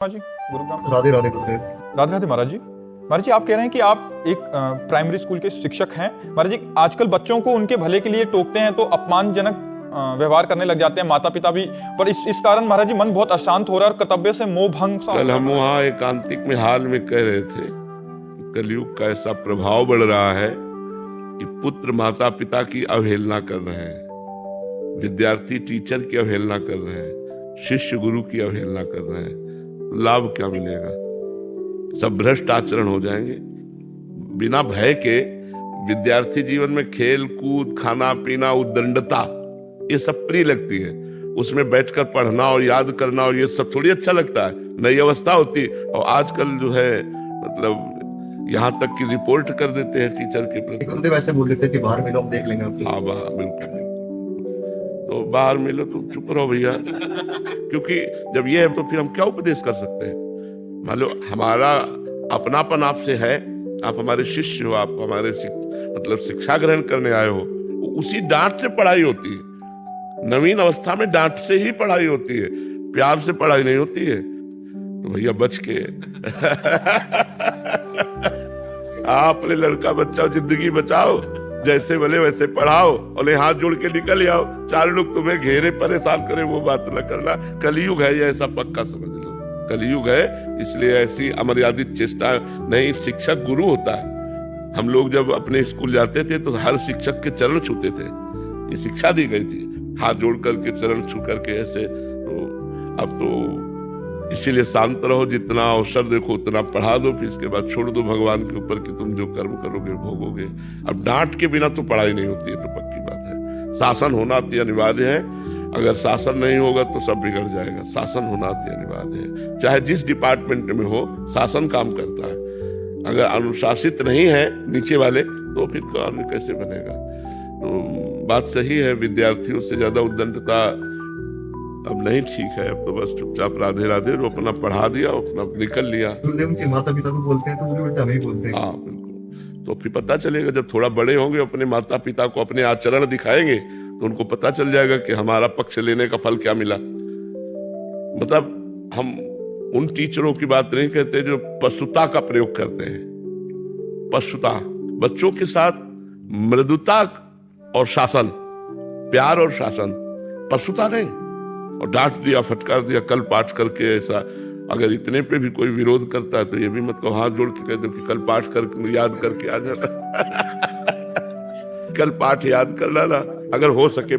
जी गुरुग्राम। राधे राधे गुरुदेव। राधे राधे महाराज जी। महाराज जी, आप कह रहे हैं कि आप एक प्राइमरी स्कूल के शिक्षक हैं। महाराज जी, आजकल बच्चों को उनके भले के लिए टोकते हैं तो अपमानजनक व्यवहार करने लग जाते हैं, माता पिता भी। पर इस कारण महाराज जी मन बहुत अशांत हो रहा है और कर्तव्य से मोह भंग सा। कल हम वहाँ एकांतिक में हाल में कह रहे थे कि कलयुग का ऐसा प्रभाव बढ़ रहा है कि पुत्र माता पिता की अवहेलना कर रहे हैं, विद्यार्थी टीचर की अवहेलना कर रहे हैं, शिष्य गुरु की अवहेलना कर रहे हैं। लाभ क्या मिलेगा? सब भ्रष्ट आचरण हो जाएंगे। बिना भय के विद्यार्थी जीवन में खेल कूद, खाना पीना, उद्दंडता ये सब प्रिय लगती है। उसमें बैठकर पढ़ना और याद करना और ये सब थोड़ी अच्छा लगता है। नई अवस्था होती है। और आजकल जो है मतलब यहाँ तक की रिपोर्ट कर देते हैं टीचर के प्रति। गुरुदेव ऐसे बोल देते हैं कि बाहर मिलो, हम देख लेंगे आपको। हाँ बाहर बिल्कुल। तो बाहर मिलो तो चुप रहो भैया, क्योंकि जब ये है तो फिर हम क्या उपदेश कर सकते हैं? मान लो हमारा अपनापन आपसे है, आप हमारे शिष्य हो, आप हमारे मतलब शिक्षा ग्रहण करने आए हो, उसी डांट से पढ़ाई होती है। नवीन अवस्था में डांट से ही पढ़ाई होती है, प्यार से पढ़ाई नहीं होती है। तो भैया बच के आप अपने लड़का बच्चा जिंदगी बचाओ, जैसे बोले वैसे पढ़ाओ और हाथ जोड़ के निकल आओ। चार लोग तुम्हें घेरे परेशान करे वो बात न करना। कलयुग है ये, ऐसा पक्का समझ लो। कलयुग है, इसलिए ऐसी अमर्यादित चेष्टा नहीं। शिक्षक गुरु होता है। हम लोग जब अपने स्कूल जाते थे तो हर शिक्षक के चरण छूते थे, ये शिक्षा दी गई थी, हाथ जोड़ करके चरण छू करके ऐसे। तो अब तो इसीलिए शांत रहो, जितना अवसर देखो उतना पढ़ा दो, फिर इसके बाद छोड़ दो भगवान के ऊपर कि तुम जो कर्म करोगे भोगोगे। अब डांट के बिना तो पढ़ाई नहीं होती है, तो पक्की बात है। शासन होना अति अनिवार्य है। अगर शासन नहीं होगा तो सब बिगड़ जाएगा। शासन होना अति अनिवार्य है, चाहे जिस डिपार्टमेंट में हो, शासन काम करता है। अगर अनुशासित नहीं है नीचे वाले तो फिर कार्य कैसे बनेगा? तो बात सही है, विद्यार्थियों से ज्यादा उद्दंडता अब नहीं ठीक है। अब तो बस चुपचाप राधे राधे रो, अपना पढ़ा दिया, अपना निकल लिया। गुरुदेव के माता पिता को बोलते हैं तो वो उल्टा हमें बोलते हैं। हाँ बिल्कुल। तो फिर पता चलेगा जब थोड़ा बड़े होंगे, अपने माता पिता को अपने आचरण दिखाएंगे तो उनको पता चल जाएगा कि हमारा पक्ष लेने का फल क्या मिला। मतलब हम उन टीचरों की बात नहीं कहते जो पशुता का प्रयोग करते हैं। पशुता, बच्चों के साथ मृदुता और शासन, प्यार और शासन, पशुता नहीं। और डांट दिया, फटकार दिया, कल पाठ करके ऐसा। अगर इतने पे भी कोई विरोध करता है तो ये भी मत कहो, हाथ जोड़ के कह दो कि कल पाठ कर याद करके आ जाना। कल पाठ याद कर लाना अगर हो सके।